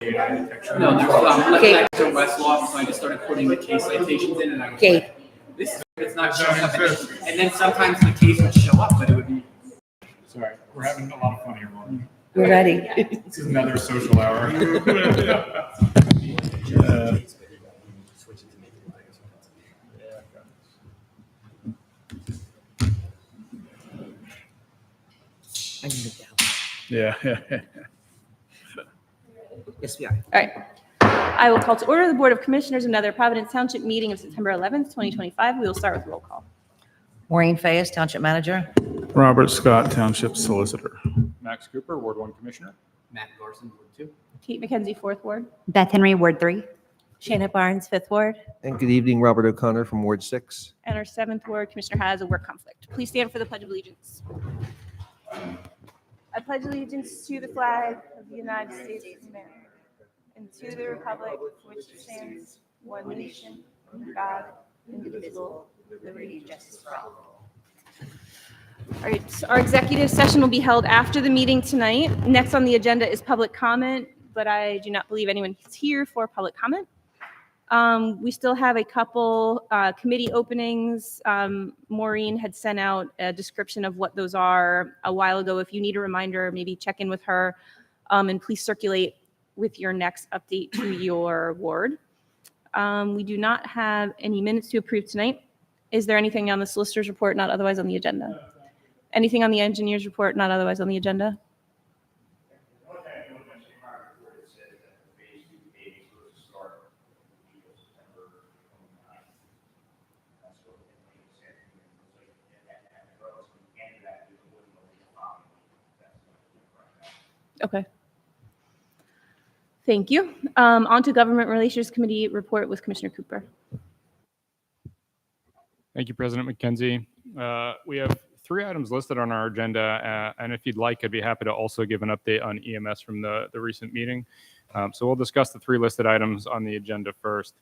AI detection. No, there's Okay. like to Westlaw, so I just started putting the case citations in, and I was Okay. like, this is it's not showing up. And then sometimes the case would show up, but it would be. Sorry, we're having a lot of fun here, Lauren. We're ready. This is another social hour. I need it down. Yeah. Yes, we are. All right. I will call to order the Board of Commissioners, another Providence Township meeting of September 11th, 2025. We will start with roll call. Maureen Fayes, Township Manager. Robert Scott, Township Solicitor. Max Cooper, Ward 1 Commissioner. Matt Larson, Ward 2. Kate McKenzie, 4th Ward. Beth Henry, Ward 3. Shayna Barnes, 5th Ward. And good evening, Robert O'Connor from Ward 6. And our 7th Ward Commissioner has a work conflict. Please stand for the Pledge of Allegiance. I pledge allegiance to the flag of the United States of America and to the republic for which it stands, one nation, under God, indivisible, with liberty and justice for all. All right, so our executive session will be held after the meeting tonight. Next on the agenda is public comment, but I do not believe anyone is here for public comment. We still have a couple committee openings. Maureen had sent out a description of what those are a while ago. If you need a reminder, maybe check in with her, and please circulate with your next update to your ward. We do not have any minutes to approve tonight. Is there anything on the solicitor's report not otherwise on the agenda? Anything on the engineer's report not otherwise on the agenda? Okay. Thank you. On to Government Relations Committee report with Commissioner Cooper. Thank you, President McKenzie. We have 3 items listed on our agenda, and if you'd like, I'd be happy to also give an update on EMS from the recent meeting. So we'll discuss the 3 listed items on the agenda first.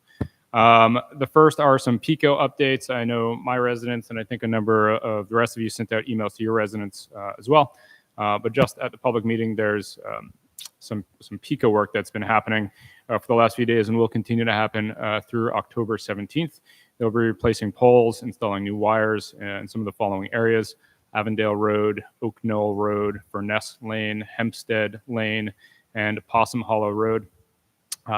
The first are some PICO updates. I know my residents, and I think a number of the rest of you sent out emails to your residents as well. But just at the public meeting, there's some PICO work that's been happening for the last few days and will continue to happen through October 17th. They'll be replacing poles, installing new wires in some of the following areas: Avondale Road, Oak Knoll Road, Furness Lane, Hempstead Lane, and Possum Hollow Road.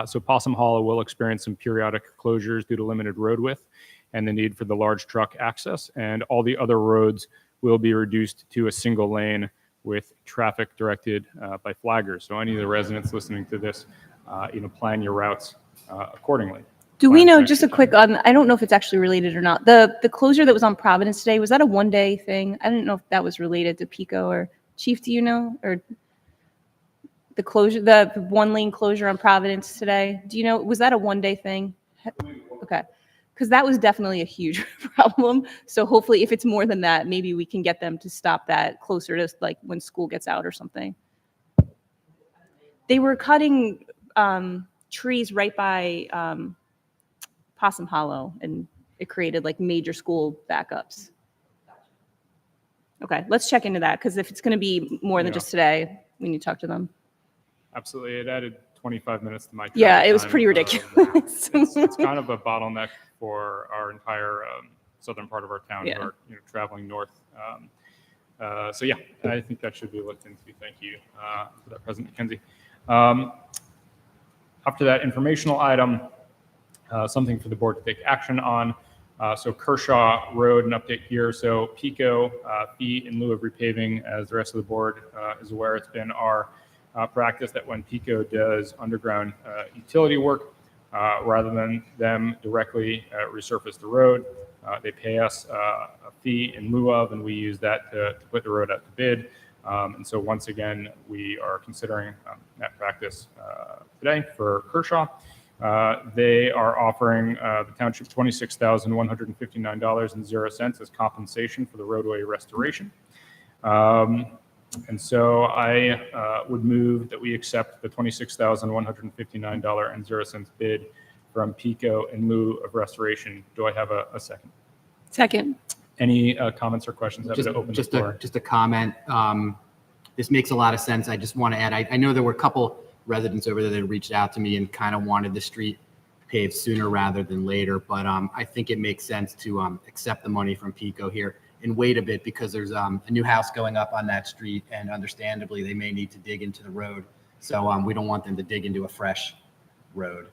So Possum Hollow will experience some periodic closures due to limited road width and the need for the large truck access, and all the other roads will be reduced to a single lane with traffic directed by flaggers. So any of the residents listening to this, plan your routes accordingly. Do we know, just a quick, I don't know if it's actually related or not, the closure that was on Providence today, was that a one-day thing? I didn't know if that was related to PICO, or Chief, do you know? Or the closure, the 1-lane closure on Providence today, do you know, was that a one-day thing? Okay, because that was definitely a huge problem. So hopefully if it's more than that, maybe we can get them to stop that closer to like when school gets out or something. They were cutting trees right by Possum Hollow, and it created like major school backups. Okay, let's check into that, because if it's going to be more than just today, we need to talk to them. Absolutely. It added 25 minutes to my time. Yeah, it was pretty ridiculous. It's kind of a bottleneck for our entire southern part of our town, Yeah. who are traveling north. So yeah, I think that should be looked into. Thank you for that, President McKenzie. After that informational item, something for the board to take action on. So Kershaw Road, an update here. So PICO, fee in lieu of repaving, as the rest of the board is aware, it's been our practice that when PICO does underground utility work, rather than them directly resurface the road, they pay us a fee in lieu of, and we use that to put the road out to bid. And so once again, we are considering that practice today for Kershaw. They are offering the township $26,159.00 as compensation for the roadway restoration. And so I would move that we accept the $26,159.00 bid from PICO in lieu of restoration. Do I have a second? Second. Any comments or questions? Just a comment. This makes a lot of sense. I just want to add, I know there were a couple residents over there that reached out to me and kind of wanted the street paved sooner rather than later. But I think it makes sense to accept the money from PICO here and wait a bit because there's a new house going up on that street, and understandably they may need to dig into the road. So we don't want them to dig into a fresh road.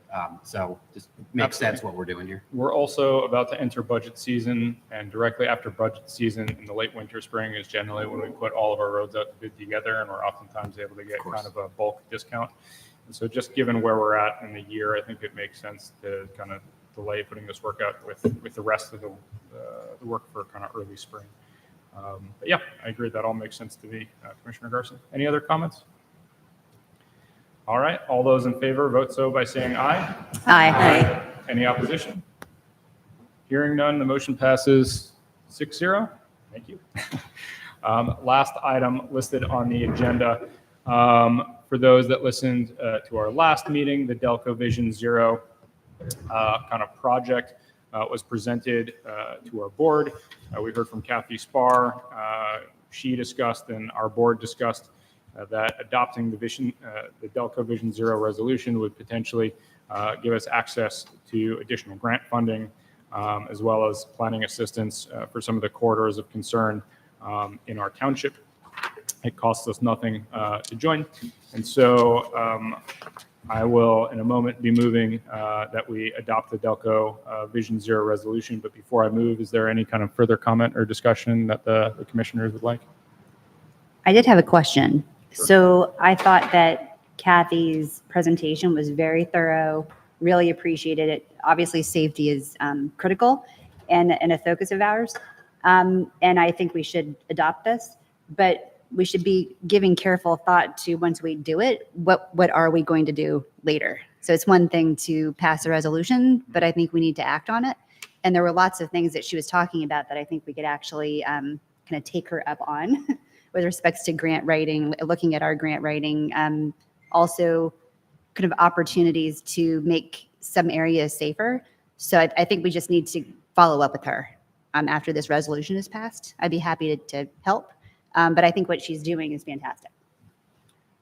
So just makes sense what we're doing here. We're also about to enter budget season, and directly after budget season in the late winter, spring is generally when we put all of our roads out to bid together, and we're oftentimes able to get kind of a bulk discount. And so just given where we're at in the year, I think it makes sense to kind of delay putting this work out with the rest of the work for kind of early spring. But yeah, I agree. That all makes sense to me. Commissioner Garson, any other comments? All right, all those in favor vote so by saying aye. Aye. Any opposition? Hearing none, the motion passes 6-0. Thank you. Last item listed on the agenda. For those that listened to our last meeting, the Delco Vision Zero kind of project was presented to our board. We heard from Kathy Spar. She discussed and our board discussed that adopting the Delco Vision Zero resolution would potentially give us access to additional grant funding, as well as planning assistance for some of the corridors of concern in our township. It costs us nothing to join. And so I will, in a moment, be moving that we adopt the Delco Vision Zero resolution. But before I move, is there any kind of further comment or discussion that the commissioners would like? I did have a question. So I thought that Kathy's presentation was very thorough, really appreciated it. Obviously, safety is critical and a focus of ours. And I think we should adopt this, but we should be giving careful thought to, once we do it, what are we going to do later? So it's one thing to pass a resolution, but I think we need to act on it. And there were lots of things that she was talking about that I think we could actually kind of take her up on with respects to grant writing, looking at our grant writing, also kind of opportunities to make some areas safer. So I think we just need to follow up with her after this resolution is passed. I'd be happy to help, but I think what she's doing is fantastic.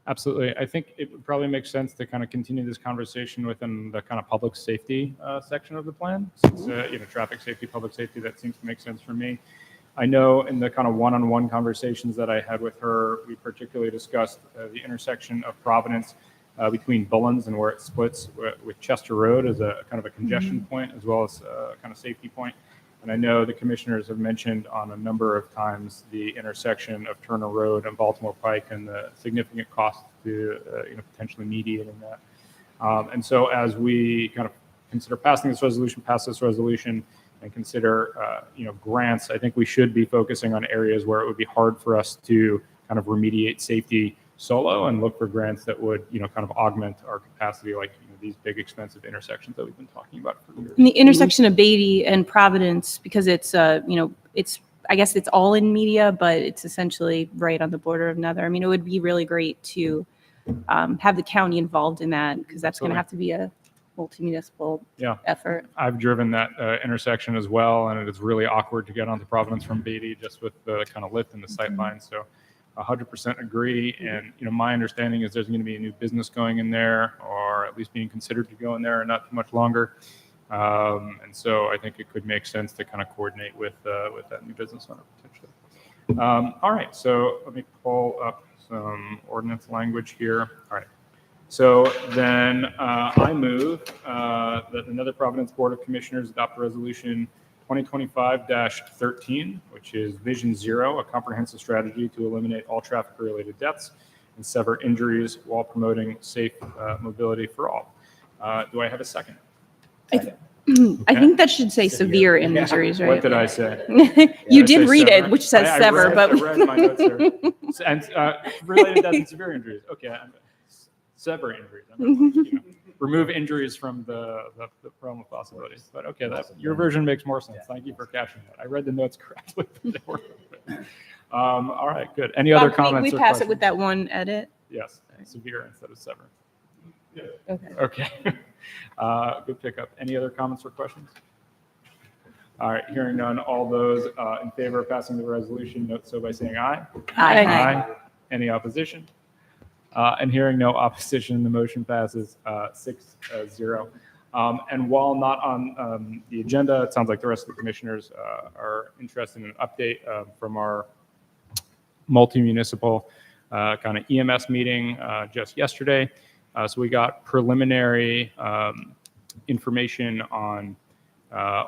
Absolutely. I think it would probably make sense to kind of continue this conversation within the kind of public safety section of the plan. Since, traffic safety, public safety, that seems to make sense for me. I know in the kind of one-on-one conversations that I had with her, we particularly discussed the intersection of Providence between Bullens and where it splits with Chester Road as a kind of a congestion point, as well as a kind of safety point. And I know the commissioners have mentioned on a number of times the intersection of Turner Road and Baltimore Pike and the significant cost to potentially mediating that. And so as we kind of consider pass this resolution, and consider grants, I think we should be focusing on areas where it would be hard for us to kind of remediate safety solo and look for grants that would kind of augment our capacity, like these big expensive intersections that we've been talking about for years. In the intersection of Beatty and Providence, because it's I guess it's all in media, but it's essentially right on the border of another. I mean, it would be really great to have the county involved in that, because that's going to have to be a multi-municipal effort. I've driven that intersection as well, and it is really awkward to get onto Providence from Beatty just with the kind of lift in the sight line. So 100% agree. And, my understanding is there's going to be a new business going in there, or at least being considered to go in there not too much longer. And so I think it could make sense to kind of coordinate with that new business owner potentially. All right. So let me pull up some ordinance language here. All right. So then I move that another Providence Board of Commissioners adopt resolution 2025-13, which is Vision Zero, a comprehensive strategy to eliminate all traffic-related deaths and sever injuries while promoting safe mobility for all. Do I have a second? I think that should say severe injuries, right? What did I say? You Did I did say read sever? it, which says I sever, read, but I read my notes there. And related deaths and severe injuries. Okay, sever injuries. Remove injuries from the realm of possibilities. But okay, your version makes more sense. Thank you for catching that. I read the notes correctly. All right, good. Any other comments? We or pass questions? it with that one edit. Yes, severe instead of sever. Okay. Okay. Good pickup. Any other comments or questions? All right, hearing none. All those in favor of passing the resolution, note so by saying aye. Aye. Any opposition? And hearing no opposition, the motion passes 6-0. And while not on the agenda, it sounds like the rest of the commissioners are interested in an update from our multi-municipal kind of EMS meeting just yesterday. So we got preliminary information on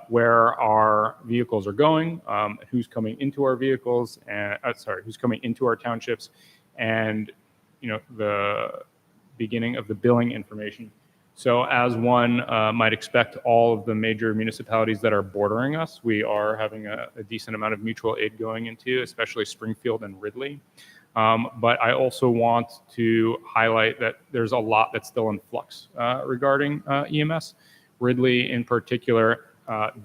where our vehicles are going, who's coming into our vehicles, and who's coming into our townships, and the beginning of the billing information. So as one might expect, all of the major municipalities that are bordering us, we are having a decent amount of mutual aid going into, especially Springfield and Ridley. But I also want to highlight that there's a lot that's still in flux regarding EMS. Ridley in particular,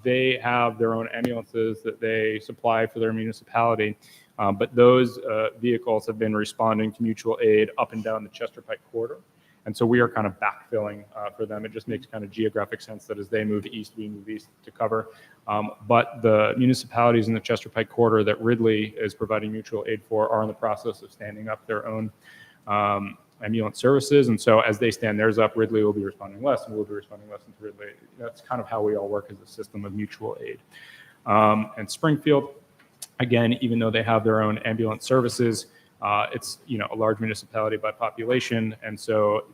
they have their own ambulances that they supply for their municipality. But those vehicles have been responding to mutual aid up and down the Chester Pike corridor. And so we are kind of backfilling for them. It just makes kind of geographic sense that as they move east, we move east to cover. But the municipalities in the Chester Pike corridor that Ridley is providing mutual aid for are in the process of standing up their own ambulance services. And so as they stand theirs up, Ridley will be responding less, and we'll be responding less into Ridley. That's kind of how we all work as a system of mutual aid. And Springfield, again, even though they have their own ambulance services, it's a large municipality by population, and so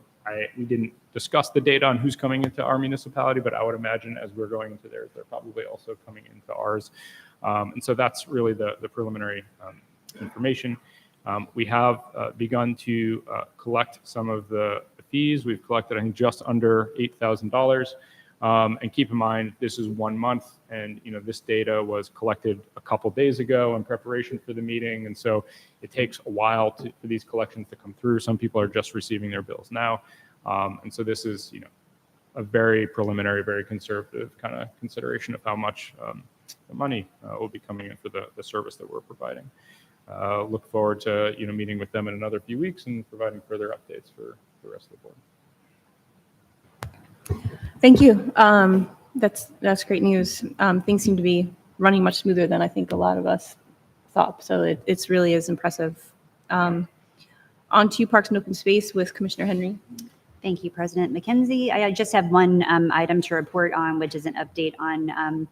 we didn't discuss the data on who's coming into our municipality, but I would imagine as we're going into theirs, they're probably also coming into ours. And so that's really the preliminary information. We have begun to collect some of the fees. We've collected, I think, just under $8,000. And keep in mind, this is 1 month, and this data was collected a couple days ago in preparation for the meeting, and so it takes a while for these collections to come through. Some people are just receiving their bills now, and so this is a very preliminary, very conservative kind of consideration of how much the money will be coming in for the service that we're providing. Look forward to meeting with them in another few weeks and providing further updates for the rest of the board. Thank you. That's great news. Things seem to be running much smoother than I think a lot of us thought. So it's really is impressive. On to Parks and Open Space with Commissioner Henry. Thank you, President McKenzie. I just have one item to report on, which is an update on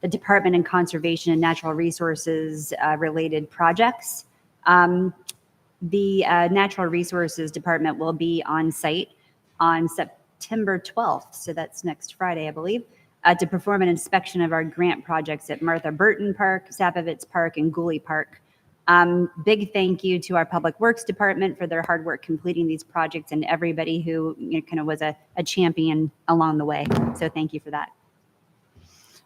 the Department of Conservation and Natural Resources related projects. The Natural Resources Department will be on site on September 12th, so that's next Friday, I believe, to perform an inspection of our grant projects at Martha Burton Park, Sapovitz Park, and Gooley Park. Big thank you to our Public Works Department for their hard work completing these projects and everybody who kind of was a champion along the way. So thank you for that.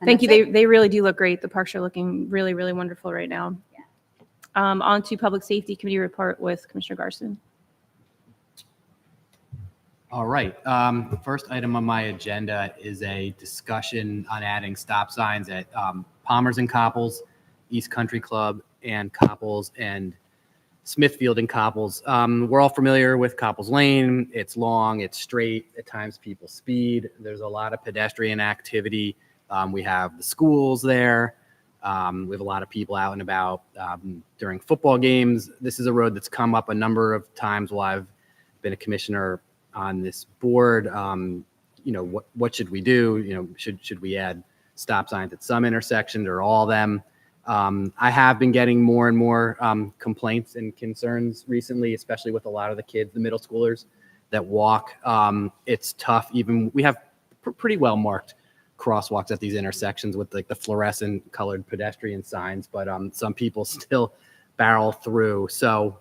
And Thank you. that's it. They really do look great. The parks are looking really, really wonderful right now. Yeah. On to Public Safety Committee report with Commissioner Garson. All right. The first item on my agenda is a discussion on adding stop signs at Palmer's and Copples, East Country Club, and Copples, and Smithfield and Copples. We're all familiar with Copples Lane. It's long, it's straight. At times people speed. There's a lot of pedestrian activity. We have the schools there. We have a lot of people out and about during football games. This is a road that's come up a number of times while I've been a commissioner on this board. What should we do? Should we add stop signs at some intersections or all of them? I have been getting more and more complaints and concerns recently, especially with a lot of the kids, the middle schoolers that walk. It's tough. Even we have pretty well marked crosswalks at these intersections with like the fluorescent colored pedestrian signs, but some people still barrel through. So,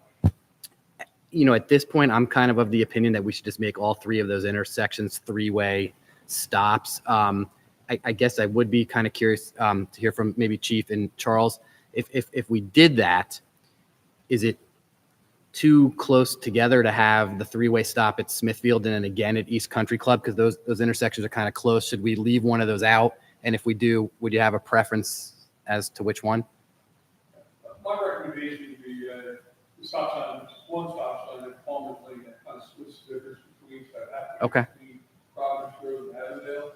at this point, I'm kind of the opinion that we should just make all three of those intersections three-way stops. I guess I would be kind of curious to hear from maybe Chief and Charles. If we did that, is it too close together to have the three-way stop at Smithfield and then again at East Country Club? Because those intersections are kind of close. Should we leave one of those out? And if we do, would you have a preference as to which one? My recommendation would be the stop sign, one stop sign at Palmer's Lane that kind of splits the difference between Okay. between Providence Road and Avondale.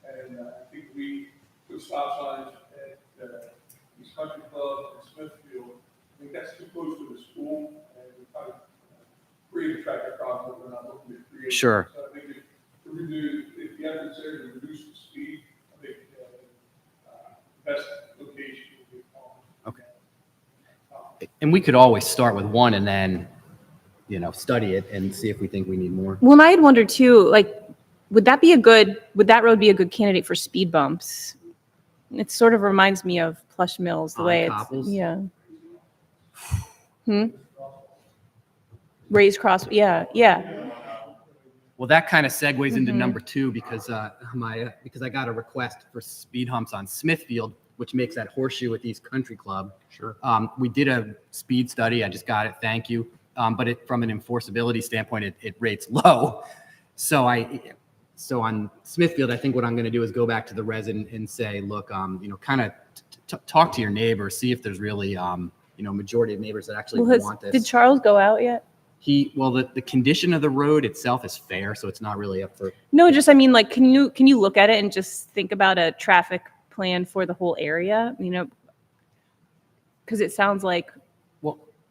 And I think we put stop signs at East Country Club and Smithfield. I think that's too close to the school, and we kind of create a track the problem, we're not looking to create. Sure. So I think if you have to consider to reduce the speed, I think best location would be Palmer. Okay. And we could always start with one and then, study it and see if we think we need more. Well, and I had wondered too, like, would that road be a good candidate for speed bumps? It sort of reminds me of Plush Mills, the way it's, Copples? yeah. Raised cross, yeah. Well, that kind of segues into number 2 because because I got a request for speed humps on Smithfield, which makes that horseshoe at East Country Club. Sure. We did a speed study. I just got it. Thank you. But from an enforceability standpoint, it rates low. So on Smithfield, I think what I'm going to do is go back to the resident and say, look, kind of talk to your neighbors, see if there's really, majority of neighbors that actually want this. Did Charles go out yet? The condition of the road itself is fair, so it's not really up for. No, just, I mean, like, can you look at it and just think about a traffic plan for the whole area? Because it sounds like,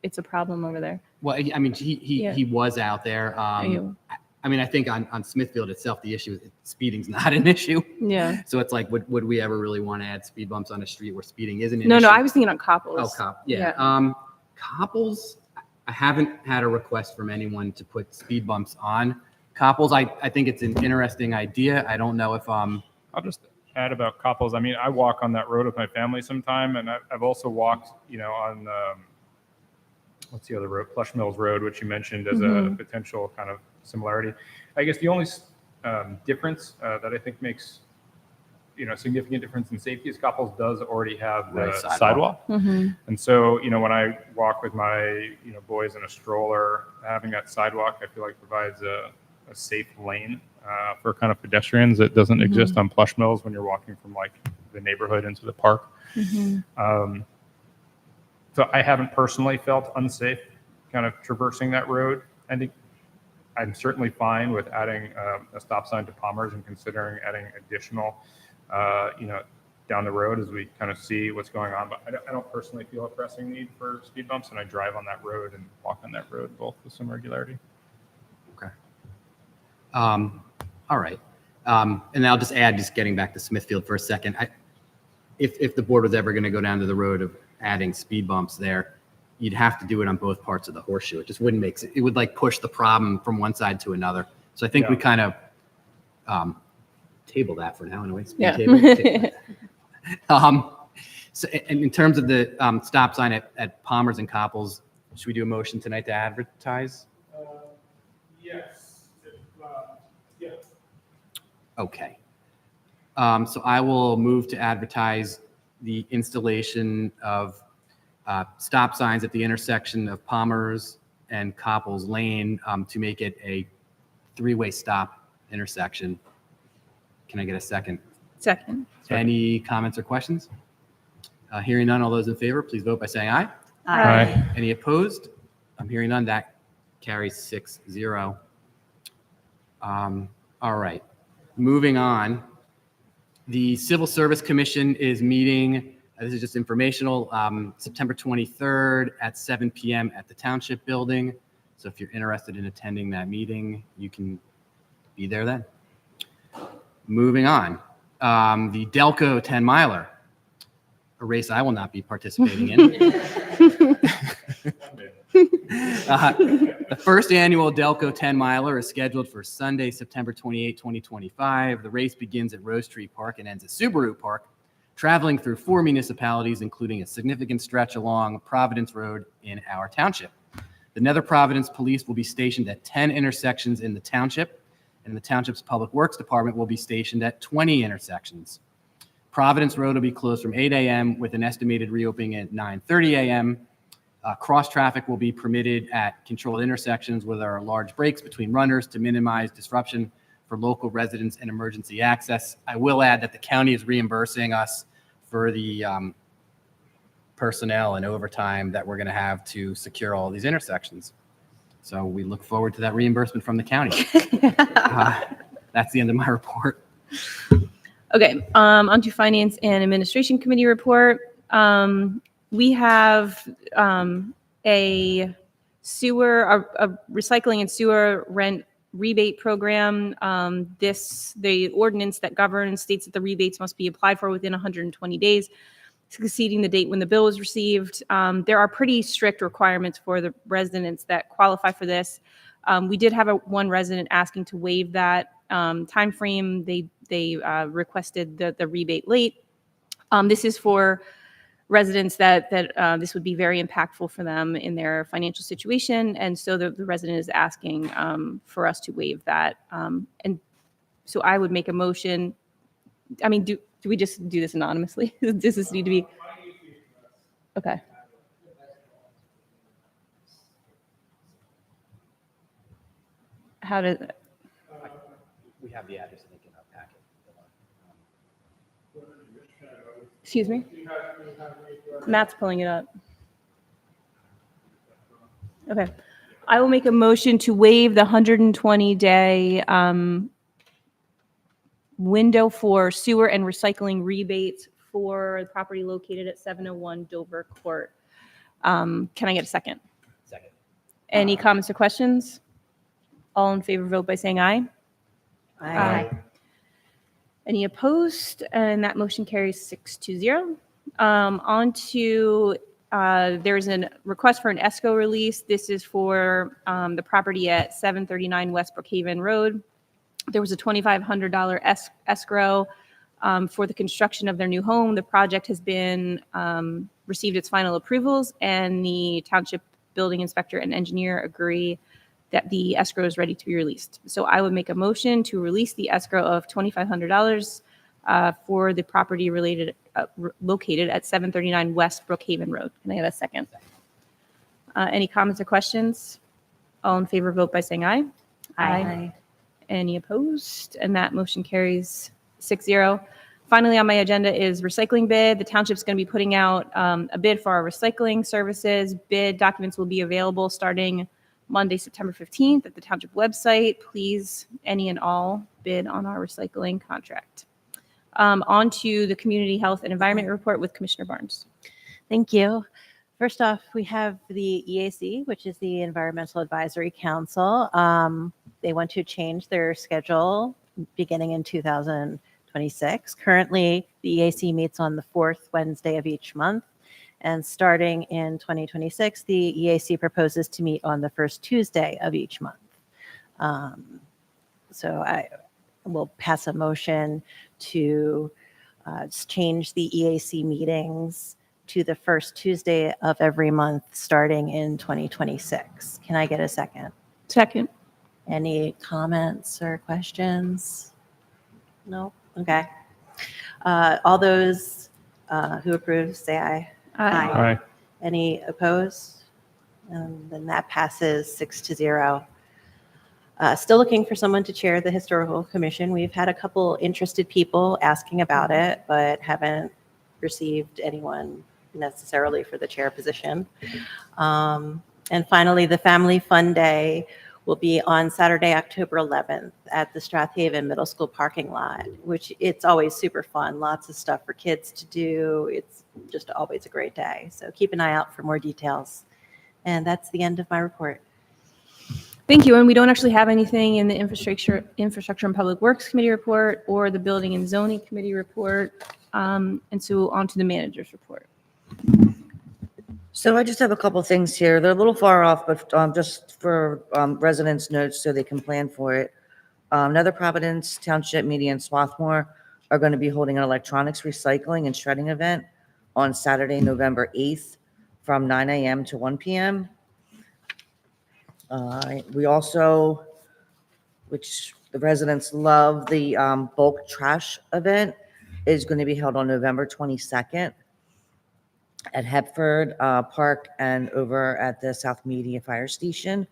it's a problem over there. Well, I mean, he was out there. I mean, I think on Smithfield itself, the issue is speeding's not an issue. Yeah. So it's like, would we ever really want to add speed bumps on a street where speeding isn't an issue? No, I was thinking on Copples. Oh, yeah. Copples, I haven't had a request from anyone to put speed bumps on Copples. I think it's an interesting idea. I don't know if I'll just add about Copples. I mean, I walk on that road with my family sometime, and I've also walked, on what's the other road? Plush Mills Road, which you mentioned as a potential kind of similarity. I guess the only difference that I think makes significant difference in safety is Copples does already have the sidewalk. And so when I walk with my boys in a stroller, having that sidewalk I feel like provides a safe lane for kind of pedestrians that doesn't exist on Plush Mills when you're walking from like the neighborhood into the park. So I haven't personally felt unsafe kind of traversing that road. I think I'm certainly fine with adding a stop sign to Palmer's and considering adding additional, down the road as we kind of see what's going on. But I don't personally feel a pressing need for speed bumps, and I drive on that road and walk on that road both with some regularity. Okay. All right. And I'll just add, just getting back to Smithfield for a second. If the board was ever going to go down to the road of adding speed bumps there, you'd have to do it on both parts of the horseshoe. It just wouldn't make sense. It would like push the problem from one side to another. So I think we kind of table that for now anyway. Table. So and in terms of the stop sign at Palmer's and Copples, should we do a motion tonight to advertise? Yes. Yeah. Okay. So I will move to advertise the installation of stop signs at the intersection of Palmer's and Copples Lane to make it a 3-way stop intersection. Can I get a second? Second. Any comments or questions? Hearing none, all those in favor, please vote by saying aye. Aye. Any opposed? I'm hearing none. That carries 6-0. All right. Moving on. The Civil Service Commission is meeting, this is just informational, September 23rd at 7 p.m. at the Township Building. So if you're interested in attending that meeting, you can be there then. Moving on. The Delco 10 miler, a race I will not be participating in. The first annual Delco 10 miler is scheduled for Sunday, September 28, 2025. The race begins at Rose Tree Park and ends at Subaru Park, traveling through 4 municipalities, including a significant stretch along Providence Road in our township. The Nether Providence Police will be stationed at 10 intersections in the township, and the township's Public Works Department will be stationed at 20 intersections. Providence Road will be closed from 8 a.m. with an estimated reopening at 9:30 a.m. Cross traffic will be permitted at controlled intersections where there are large breaks between runners to minimize disruption for local residents and emergency access. I will add that the county is reimbursing us for the personnel and overtime that we're going to have to secure all these intersections. So we look forward to that reimbursement from the county. That's the end of my report. Okay, on to Finance and Administration Committee report. We have a sewer, a recycling and sewer rent rebate program. The ordinance that governs states that the rebates must be applied for within 120 days, succeeding the date when the bill was received. There are pretty strict requirements for the residents that qualify for this. We did have one resident asking to waive that timeframe. They requested the rebate late. This is for residents that this would be very impactful for them in their financial situation, and so the resident is asking for us to waive that. And so I would make a motion. I mean, do we just do this anonymously? Does this need to be? Okay. How does? We have the address link in our packet. Excuse me? Matt's pulling it up. Okay. I will make a motion to waive the 120-day window for sewer and recycling rebates for the property located at 701 Dover Court. Can I get a second? Second. Any comments or questions? All in favor, vote by saying aye. Aye. Any opposed? And that motion carries 6-0. On to, there's a request for an ESCO release. This is for the property at 739 West Brookhaven Road. There was a $2,500 escrow for the construction of their new home. The project has been received its final approvals, and the township building inspector and engineer agree that the escrow is ready to be released. So I would make a motion to release the escrow of $2,500 for the property located at 739 West Brookhaven Road. Can I have a second? Any comments or questions? All in favor, vote by saying aye. Aye. Any opposed? And that motion carries 6-0. Finally, on my agenda is recycling bid. The township's going to be putting out a bid for our recycling services. Bid documents will be available starting Monday, September 15th at the township website. Please, any and all, bid on our recycling contract. On to the community health and environment report with Commissioner Barnes. Thank you. First off, we have the EAC, which is the Environmental Advisory Council. They want to change their schedule beginning in 2026. Currently, the EAC meets on the fourth Wednesday of each month. And starting in 2026, the EAC proposes to meet on the first Tuesday of each month. So I will pass a motion to change the EAC meetings to the first Tuesday of every month starting in 2026. Can I get a second? Second. Any comments or questions? No? Okay. All those who approve, say aye. Aye. Any opposed? And then that passes 6-0. Still looking for someone to chair the Historical Commission. We've had a couple interested people asking about it, but haven't received anyone necessarily for the chair position. And finally, the Family Fun Day will be on Saturday, October 11th at the Strathaven Middle School parking lot, which it's always super fun. Lots of stuff for kids to do. It's just always a great day. So keep an eye out for more details. And that's the end of my report. Thank you. And we don't actually have anything in the Infrastructure and Public Works Committee report or the Building and Zoning Committee report. And so on to the manager's report. So I just have a couple things here. They're a little far off, but just for residents' notes so they can plan for it. Nether Providence Township Meeting and Swarthmore are going to be holding an electronics recycling and shredding event on Saturday, November 8th from 9 a.m. to 1 p.m. We also, which the residents love, the bulk trash event is going to be held on November 22nd. At Hepford Park and over at the South Media Fire Station.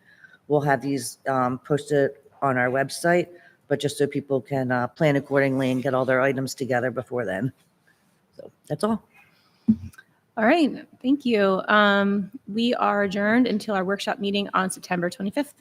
We'll have these posted on our website, but just so people can plan accordingly and get all their items together before then. So that's all. All right. Thank you. We are adjourned until our workshop meeting on September 25th.